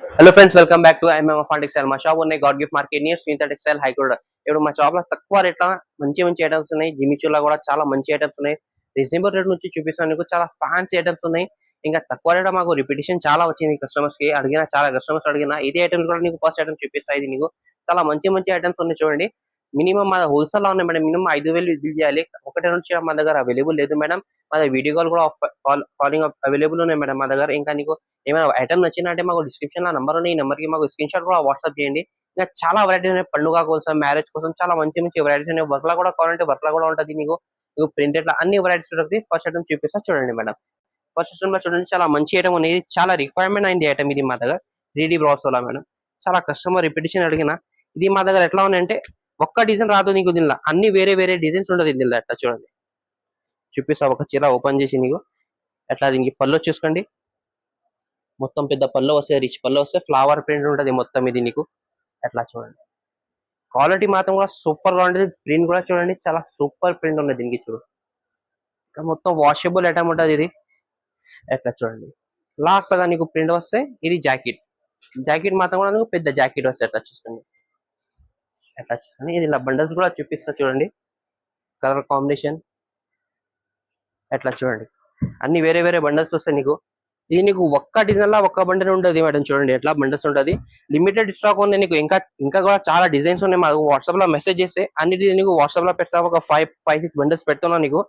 Hello friends, welcome back to MM textile. మా shop ఉన్నాయి God gift market near Srinitha textile high court. ఇప్పుడు మా shop లో తక్కువ రేట్ లో మంచి మంచి ఐటమ్స్ ఉన్నాయి. జిమిచూలో కూడా చాలా మంచి ఐటమ్స్ ఉన్నాయి. రీజనబుల్ రేట్ నుంచి చూపిస్తాను మీకు. చాలా ఫ్యాన్సీ ఐటమ్స్ ఉన్నాయి. ఇంకా తక్కువ రేట్ మాకు రిపిటేషన్ చాలా వచ్చింది. కస్టమర్స్ కి అడిగిన చాలా కస్టమర్స్ అడిగిన ఇదే ఐటమ్స్ కూడా నీకు ఫస్ట్ ఐటమ్ చూపిస్తాయి. ఇది నీకు చాలా మంచి మంచి ఐటమ్స్ ఉన్నాయి చూడండి. మినిమం మా హోల్సేల్ లో ఉన్నాయి మేడం. మినిమం 5,000 బిల్ చేయాలి. ఒకటి నుంచి మా దగ్గర అవైలబుల్ లేదు మేడం. మా వీడియో కాల్ కూడా కాలింగ్ అవైలబుల్ ఉన్నాయి మేడం మా దగ్గర. ఇంకా నీకు ఏమైనా ఐటమ్ నచ్చిందంటే మాకు డిస్క్రిప్షన్ లో నంబర్ ఉన్నాయి. ఈ నెంబర్ కి మాకు స్క్రీన్ షాట్ కూడా వాట్సాప్ చేయండి. ఇంకా చాలా వెరైటీస్ ఉన్నాయి. పండుగ కోసం, మ్యారేజ్ కోసం చాలా మంచి మంచి వెరైటీస్ ఉన్నాయి. వర్క్ లా కూడా కావాలంటే వర్క్ లా కూడా ఉంటుంది. మీకు ప్రింటెడ్ లా అన్ని వెరైటీస్ ఉంటుంది. ఫస్ట్ ఐటమ్ చూపిస్తా చూడండి మేడం. ఫస్ట్ ఐటమ్ లో చూడండి, చాలా మంచి ఐటమ్ ఉంది. చాలా రిక్వైర్మెంట్ అయింది ఐటమ్ ఇది మా దగ్గర. 3D బ్రాసోలా మేడం. చాలా కస్టమర్ రిపిటేషన్ అడిగిన ఇది మా దగ్గర ఎట్లా ఉన్నాయంటే ఒక్క డిజైన్ రాదు నీకు దీనిలో, అన్ని వేరే వేరే డిజైన్స్ ఉంటుంది దీనిలో. ఎట్లా చూడండి చూపిస్తా. ఒక చీర ఓపెన్ చేసి నీకు ఎట్లా దీనికి పళ్ళు చూసుకోండి. మొత్తం పెద్ద పళ్ళు వస్తాయి, రిచ్ పళ్ళు వస్తాయి. ఫ్లవర్ ప్రింట్ ఉంటుంది మొత్తం ఇది నీకు. ఎట్లా చూడండి, క్వాలిటీ మాత్రం కూడా సూపర్ గా ఉంటుంది. ప్రింట్ కూడా చూడండి, చాలా సూపర్ ప్రింట్ ఉంది దీనికి. చూడు ఇంకా మొత్తం వాషబుల్ ఐటమ్ ఉంటుంది ఇది. ఎట్లా చూడండి, లాస్ట్ గా నీకు ప్రింట్ వస్తే ఇది జాకెట్. జాకెట్ మాత్రం కూడా నీకు పెద్ద జాకెట్ వస్తాయి. ఎట్లా చూసుకోండి, ఎట్లా చూసుకోండి. ఇది ఇలా బండల్స్ కూడా చూపిస్తా చూడండి. కలర్ కాంబినేషన్ ఎట్లా చూడండి, అన్ని వేరే వేరే బండల్స్ వస్తాయి నీకు. ఇది నీకు ఒక్క డిజైన్ లా ఒక్క బండల్ ఉంటుంది మేడం. చూడండి ఎట్లా బండల్స్ ఉంటుంది. లిమిటెడ్ స్టాక్ ఉంది నీకు. ఇంకా ఇంకా కూడా చాలా డిజైన్స్ ఉన్నాయి. మాకు వాట్సాప్ లో మెసేజ్ చేస్తే అన్ని నీకు వాట్సాప్ లో పెడతా. ఒక 5-6 బండల్స్ పెడుతున్నా నీకు.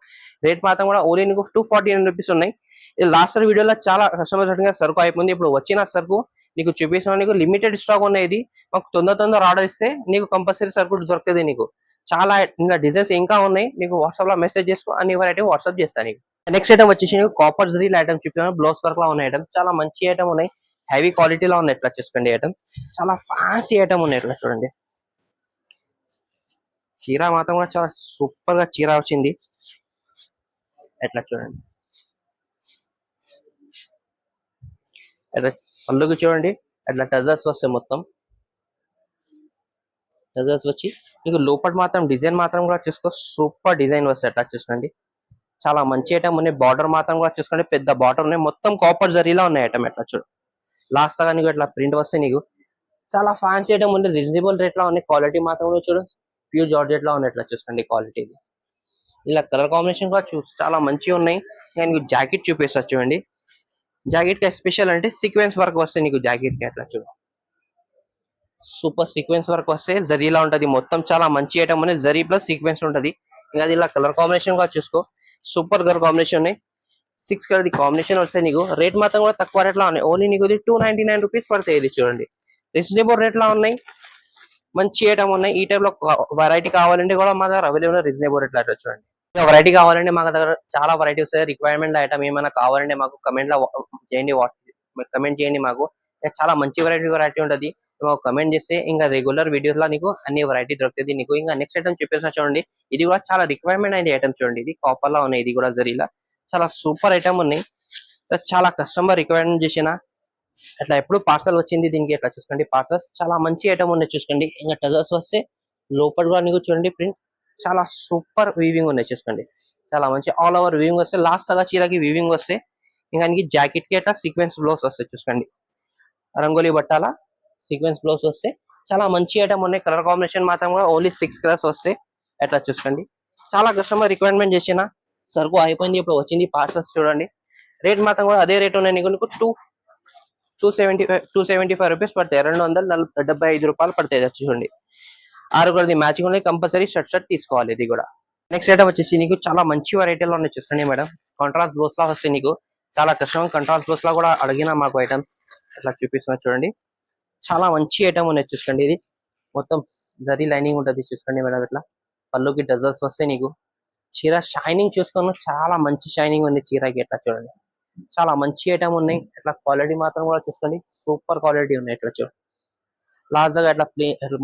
రేట్ మాత్రం కూడా ఓన్లీ నీకు 249 రూపీస్ ఉన్నాయి. ఇది లాస్ట్ వీడియోలో చాలా కస్టమర్స్ అడిగిన సరుకు అయిపోయింది. ఇప్పుడు వచ్చిన సరుకు నీకు చూపిస్తున్నా. నీకు లిమిటెడ్ స్టాక్ ఉన్నాయి. ఇది మాకు తొందర ఆర్డర్ ఇస్తే నీకు కంపల్సరీ సరుకు దొరుకుతుంది నీకు. చాలా ఇంకా డిజైన్స్ ఇంకా ఉన్నాయి. నీకు వాట్సాప్ లో మెసేజ్ చేసుకో, అన్ని వెరైటీ వాట్సాప్ చేస్తాను నీకు. నెక్స్ట్ ఐటమ్ వచ్చేసి కాపర్ జరీ ఐటమ్ చూపించాను. బ్లౌజ్ వర్క్ లా ఉన్న ఐటమ్ చాలా మంచి ఐటమ్ ఉన్నాయి. హెవీ క్వాలిటీలో ఉన్నాయి. ఎట్లా చూసుకోండి ఐటమ్ చాలా ఫ్యాన్సీ ఐటమ్ ఉన్నాయి. ఎట్లా చూడండి, చీర మాత్రం కూడా చాలా సూపర్ గా చీర వచ్చింది. ఎట్లా చూడండి, అట్లా పళ్ళుకి చూడండి. అట్లా టజర్స్ వస్తాయి మొత్తం. టజర్స్ వచ్చి మీకు లోపల మాత్రం డిజైన్ మాత్రం కూడా చూసుకో, సూపర్ డిజైన్ వస్తాయి. అట్లా చూసుకోండి, చాలా మంచి ఐటమ్ ఉన్నాయి. బార్డర్ మాత్రం కూడా చూసుకోండి, పెద్ద బార్డర్ ఉన్నాయి. మొత్తం కాపర్ జరీలా ఉన్నాయి ఐటమ్. ఎట్లా చూడు, లాస్ట్ గా నీకు ఇట్లా ప్రింట్ వస్తే నీకు చాలా ఫ్యాన్సీ ఐటమ్ ఉంది. రీజనబుల్ రేట్ లో ఉన్నాయి. క్వాలిటీ మాత్రం కూడా చూడు, ప్యూర్ జార్జెట్ లో ఉన్నాయి. ఎట్లా చూసుకోండి క్వాలిటీ. ఇలా కలర్ కాంబినేషన్ కూడా చాలా మంచిగా ఉన్నాయి. నేను జాకెట్ చూపిస్తా చూడండి. జాకెట్ కి స్పెషల్ అంటే సీక్వెన్స్ వర్క్ వస్తే నీకు జాకెట్ కి. అట్లా చూడు, సూపర్ సీక్వెన్స్ వర్క్ వస్తే జరీలా ఉంటది మొత్తం. చాలా మంచి ఐటమ్ అనేది. జరీ ప్లస్ సీక్వెన్స్ ఉంటది. ఇంకా ఇలా కలర్ కాంబినేషన్ కూడా చూసుకో, సూపర్ కలర్ కాంబినేషన్ ఉన్నాయి. 6 కలర్ కాంబినేషన్ వస్తాయి నీకు. రేట్ మాత్రం కూడా తక్కువ రేట్ లో ఉన్నాయి. ఓన్లీ నీకు 299 రూపీస్ పడతాయి. ఇది చూడండి, రీజనబుల్ రేట్ లో ఉన్నాయి. మంచి ఐటమ్ ఉన్నాయి. ఈ టైప్ లో వెరైటీ కావాలంటే కూడా మా దగ్గర అవైలబుల్ రీజనబుల్ రేట్ లో. చూడండి, వెరైటీ కావాలంటే మా దగ్గర చాలా వెరైటీ వస్తాయి. రిక్వైర్మెంట్ ఐటమ్ ఏమైనా కావాలంటే మాకు కమెంట్ లో చేయండి. కమెంట్ చేయండి. మాకు చాలా మంచి వెరైటీ ఉంటది. కమెంట్ చేస్తే ఇంకా రెగ్యులర్ వీడియోస్ లో నీకు అన్ని వెరైటీ దొరుకుతుంది నీకు. ఇంకా నెక్స్ట్ ఐటమ్ చెప్పేసి చూడండి. ఇది కూడా చాలా రిక్వైర్మెంట్ అయింది ఐటమ్. చూడండి, ఇది కాపర్ లా ఉన్నాయి. ఇది కూడా జరీలా చాలా సూపర్ ఐటమ్ ఉన్నాయి. చాలా కస్టమర్ రిక్వైర్మెంట్ చేసిన అట్లా ఎప్పుడు పార్సల్ వచ్చింది దీనికి. ఎట్లా చూసుకోండి, పార్సల్స్ చాలా మంచి ఐటమ్ ఉన్నాయి. చూసుకోండి, ఇంకా టజర్స్ వస్తే లోపల కూడా నీకు చూడండి ప్రింట్ చాలా సూపర్ వీవింగ్ ఉన్నాయి. చూసుకోండి, చాలా మంచి ఆల్ ఓవర్ వీవింగ్ వస్తే. లాస్ట్ సగా చీరకి వీవింగ్ వస్తే ఇంకా జాకెట్ కి అట్లా సీక్వెన్స్ బ్లౌజ్ వస్తాయి. చూసుకోండి, రంగోలీ బట్టాల సీక్వెన్స్ బ్లౌజ్ వస్తే చాలా మంచి ఐటమ్ ఉన్నాయి. కలర్ కాంబినేషన్ మాత్రం కూడా ఓన్లీ 6 కలర్స్ వస్తాయి. ఎట్లా చూసుకోండి, చాలా కస్టమర్ రిక్వైర్మెంట్ చేసిన సరుకు అయిపోయింది. ఇప్పుడు వచ్చింది పార్సల్స్. చూడండి, రేట్ మాత్రం కూడా అదే రేట్ ఉన్నాయి నీకు. 275 రూపీస్ పడతాయి. 275 రూపాయలు పడతాయి. చూడండి, 6 కొలది మ్యాచింగ్ ఉన్నాయి. కంపల్సరీ షర్ట్ తీసుకోవాలి. ఇది కూడా నెక్స్ట్ ఐటమ్ వచ్చేసి నీకు చాలా మంచి వెరైటీలో ఉన్నాయి. చూసుకోండి మేడం, కాంట్రాస్ట్ బ్లౌజ్ లా వస్తాయి నీకు. చాలా కస్టమర్ కాంట్రాస్ట్ బ్లౌజ్ లా కూడా అడిగిన మాకు ఐటమ్స్. అట్లా చూపిస్తున్నా చూడండి, చాలా మంచి ఐటమ్ ఉన్నాయి. చూసుకోండి, ఇది మొత్తం జరీ లైనింగ్ ఉంటుంది. చూసుకోండి మేడం, ఇట్లా పళ్ళుకి డజల్స్ వస్తాయి నీకు. చీర షైనింగ్ చూసుకున్నా, చాలా మంచి షైనింగ్ ఉంది చీరకి. ఎట్లా చూడండి, చాలా మంచి ఐటమ్ ఉన్నాయి. ఇట్లా క్వాలిటీ మాత్రం కూడా చూసుకోండి, సూపర్ క్వాలిటీ ఉన్నాయి. ఇట్లా చూడండి, లాస్ట్ గా ఇట్లా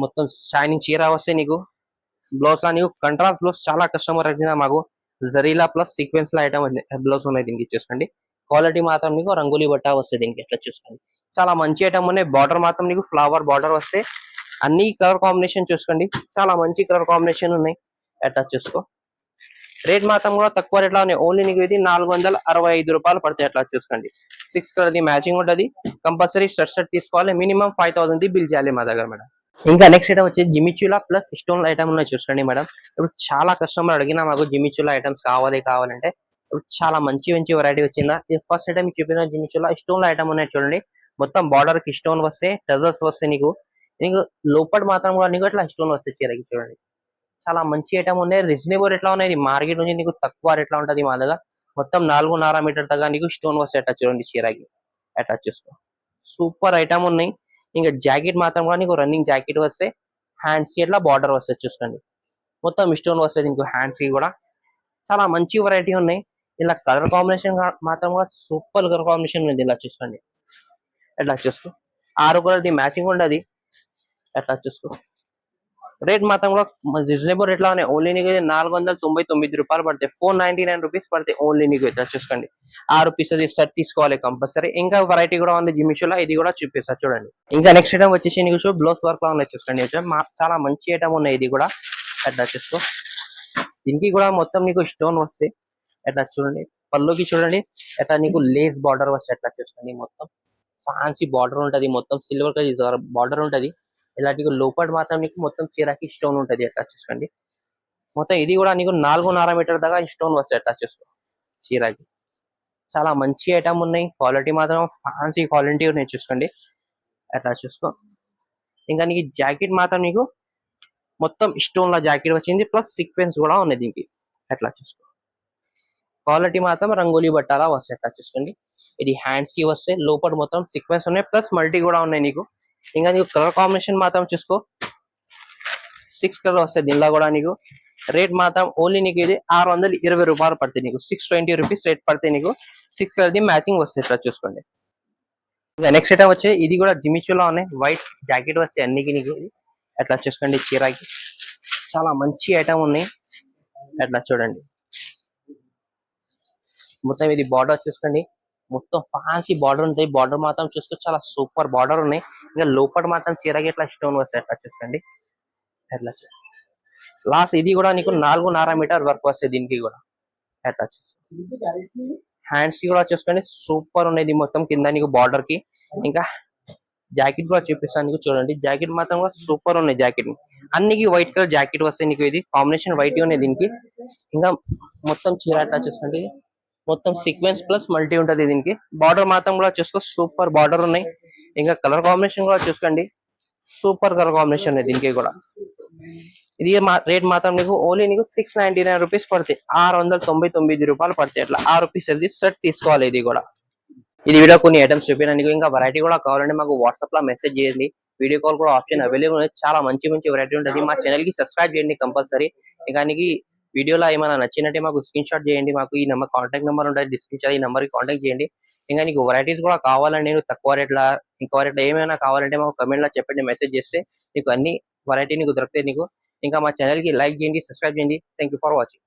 మొత్తం షైనింగ్ చీర వస్తే నీకు. బ్లౌజ్ లా నీకు కంట్రాస్ట్ బ్లౌజ్ చాలా కస్టమర్ అడిగిన మాకు. జరీలా ప్లస్ సీక్వెన్స్ లా ఐటమ్ బ్లౌజ్ ఉన్నాయి దీనికి. చూసుకోండి, క్వాలిటీ మాత్రం నీకు రంగులీ బట్ట వస్తుంది దీనికి. ఎట్లా చూసుకోండి, చాలా మంచి ఐటమ్ ఉన్నాయి. బార్డర్ మాత్రం నీకు ఫ్లవర్ బార్డర్ వస్తే. అన్ని కలర్ కాంబినేషన్ చూసుకోండి, చాలా మంచి కలర్ కాంబినేషన్ ఉన్నాయి. ఎట్లా చూసుకో, రేట్ మాత్రం కూడా తక్కువ రేట్ లో ఉన్నాయి. ఓన్లీ నీకు ఇది 465 రూపాయలు పడతాయి. అట్లా చూసుకోండి. 6 కలర్ ది మ్యాచింగ్ ఉంటది. కంపల్సరీ షర్ట్ తీసుకోవాలి. మినిమం 5000 ది బిల్ చేయాలి మా దగ్గర మేడం. ఇంకా నెక్స్ట్ ఐటమ్ వచ్చి జిమిచులా ప్లస్ స్టోన్ ఐటమ్ ఉన్నాయి చూసుకోండి మేడం. ఇప్పుడు చాలా కస్టమర్ అడిగినా మాకు జిమిచులా ఐటమ్స్ కావాలంటే ఇప్పుడు చాలా మంచి మంచి వెరైటీ వచ్చిందా. ఇది ఫస్ట్ ఐటమ్ చూపిన జిమిచులా స్టోన్ ఐటమ్ ఉన్నాయి చూడండి. మొత్తం బార్డర్ కి స్టోన్ వస్తే టజల్స్ వస్తాయి నీకు. నీకు లోపల మాత్రం కూడా నీకు అట్లా స్టోన్ వస్తాయి చీరకి చూడండి. చాలా మంచి ఐటమ్ ఉన్నాయి. రీజనబుల్ రేట్ లో ఉన్నాయి. మార్కెట్ నుంచి నీకు తక్కువ రేట్ లో ఉంటది మా దగ్గర. మొత్తం 4.5 మీటర్ దాకా నీకు స్టోన్ వస్తాయి అట్లా చూడండి చీరకి. అట్లా చూసుకో. సూపర్ ఐటమ్ ఉన్నాయి. ఇంకా జాకెట్ మాత్రం కూడా నీకు రన్నింగ్ జాకెట్ వస్తే హ్యాండ్స్ కి ఇట్లా బార్డర్ వస్తుంది చూసుకోండి. మొత్తం స్టోన్ వస్తుంది నీకు హ్యాండ్స్ కి కూడా. చాలా మంచి వెరైటీ ఉన్నాయి. ఇలా కలర్ కాంబినేషన్ మాత్రం కూడా సూపర్ కలర్ కాంబినేషన్ ఉంది. ఇలా చూసుకోండి. ఎట్లా చూసుకో. 6 కలర్ ది మ్యాచింగ్ ఉండదు. ఎట్లా చూసుకో. రేట్ మాత్రం కూడా రీజనబుల్ రేట్ లో ఉన్నాయి. ఓన్లీ నీకు 499 రూపాయలు పడతాయి. 499 రూపీస్ పడతాయి ఓన్లీ నీకు. ఇట్లా చూసుకోండి. 6 పీసెస్ సెట్ తీసుకోవాలి కంపల్సరీ. ఇంకా వెరైటీ కూడా ఉంది జిమిషోలో. ఇది కూడా చూపిస్తా చూడండి. ఇంకా నెక్స్ట్ ఐటమ్ వచ్చేసి నీకు బ్లౌజ్ వర్క్ లో ఉన్నాయి చూసుకోండి. చాలా మంచి ఐటమ్ ఉన్నాయి. ఇది కూడా ఎట్లా చూసుకో. దీనికి కూడా మొత్తం నీకు స్టోన్ వస్తాయి. ఎట్లా చూడండి. పళ్ళుకి చూడండి. ఎట్లా నీకు లేస్ బార్డర్ వస్తాయి. ఎట్లా చూసుకోండి. మొత్తం ఫ్యాన్సీ బార్డర్ ఉంటది. మొత్తం సిల్వర్ కలర్ బార్డర్ ఉంటది. ఇలాంటి లోపల మాత్రం నీకు మొత్తం చీరకి స్టోన్ ఉంటది. అట్లా చూసుకోండి. మొత్తం ఇది కూడా నీకు 4.5 మీటర్ దాకా స్టోన్ వస్తాయి. అట్లా చూసుకో చీరకి. చాలా మంచి ఐటమ్ ఉన్నాయి. క్వాలిటీ మాత్రం ఫ్యాన్సీ క్వాలిటీ ఉన్నాయి చూసుకోండి. అట్లా చూసుకో. ఇంకా నీకు జాకెట్ మాత్రం నీకు మొత్తం స్టోన్ లా జాకెట్ వచ్చింది. ప్లస్ సీక్వెన్స్ కూడా ఉన్నాయి దీనికి. అట్లా చూసుకో. క్వాలిటీ మాత్రం రంగోలీ బట్టాలా వస్తాయి. అట్లా చూసుకోండి. ఇది హ్యాండ్స్ కి వస్తే లోపల మొత్తం సీక్వెన్స్ ఉన్నాయి. ప్లస్ మల్టీ కూడా ఉన్నాయి నీకు. ఇంకా నీకు కలర్ కాంబినేషన్ మాత్రం చూసుకో. 6 కలర్ వస్తాయి దీనిలో కూడా నీకు. రేట్ మాత్రం ఓన్లీ నీకు ఇది 620 రూపాయలు పడతాయి నీకు. 620 రూపీస్ రేట్ పడతాయి నీకు. 6 కలర్ ది మ్యాచింగ్ వస్తాయి. ఇట్లా చూసుకోండి. ఇంకా నెక్స్ట్ ఐటమ్ వచ్చి ఇది కూడా జిమిచూలో ఉన్నాయి. వైట్ జాకెట్ వస్తాయి అన్నికి నీకు. అట్లా చూసుకోండి. చీరకి చాలా మంచి ఐటమ్ ఉన్నాయి. అట్లా చూడండి. మొత్తం ఇది బార్డర్ చూసుకోండి. మొత్తం ఫ్యాన్సీ బార్డర్ ఉంటాయి. బార్డర్ మాత్రం చూస్తే చాలా సూపర్ బార్డర్ ఉన్నాయి. ఇంకా లోపల మాత్రం చీరకి ఇట్లా స్టోన్ వస్తాయి. అట్లా చూసుకోండి. అట్లా లాస్ట్ ఇది కూడా నీకు 4.5 మీటర్ వర్క్ వస్తాయి దీనికి కూడా. అట్లా చూసుకోండి. హ్యాండ్స్ కి కూడా చూసుకోండి. సూపర్ ఉన్నాయి. మొత్తం కింద నీకు బార్డర్ కి. ఇంకా జాకెట్ కూడా చూపిస్తాను నీకు చూడండి. జాకెట్ మాత్రం కూడా సూపర్ ఉన్నాయి. జాకెట్ అన్నికి వైట్ కలర్ జాకెట్ వస్తాయి నీకు. ఇది కాంబినేషన్ వైట్ ఉన్నాయి దీనికి. ఇంకా మొత్తం చీర అట్లా చూసుకోండి. మొత్తం సీక్వెన్స్ ప్లస్ మల్టీ ఉంటది దీనికి. బార్డర్ మాత్రం కూడా చూసుకో. సూపర్ బార్డర్ ఉన్నాయి. ఇంకా కలర్ కాంబినేషన్ కూడా చూసుకోండి. సూపర్ కలర్ కాంబినేషన్ ఉన్నాయి దీనికి కూడా. ఇది రేట్ మాత్రం నీకు ఓన్లీ నీకు 699 రూపీస్ పడతాయి. 699 రూపాయలు పడతాయి. అట్లా 6 పీసెస్ సెట్ తీసుకోవాలి. ఇది కూడా. ఇది వీడియో కొన్ని ఐటమ్స్ చూపినా నీకు. ఇంకా వెరైటీ కూడా కావాలంటే మాకు వాట్సాప్ లో మెసేజ్ చేయండి. వీడియో కాల్ కూడా ఆప్షన్ అవైలబుల్ ఉంది. చాలా మంచి మంచి వెరైటీ ఉంటుంది. మా ఛానల్ కి సబ్స్క్రైబ్ చేయండి కంపల్సరీ. ఇంకా నీకు వీడియోలో ఏమైనా నచ్చినట్టే మాకు స్క్రీన్ షాట్ చేయండి. మాకు ఈ నెంబర్ కాంటాక్ట్ నెంబర్ ఉంటుంది డిస్క్రిప్షన్. ఈ నెంబర్ కి కాంటాక్ట్ చేయండి. ఇంకా నీకు వెరైటీస్ కూడా కావాలంటే నేను తక్కువ రేట్లా ఎక్కువ రేట్లో ఏమైనా కావాలంటే మాకు కమెంట్ లో చెప్పండి. మెసేజ్ చేస్తే నీకు అన్ని వెరైటీ నీకు దొరుకుతాయి నీకు. ఇంకా మా ఛానల్ కి లైక్ చేయండి, సబ్స్క్రైబ్ చేయండి. Thank for watching.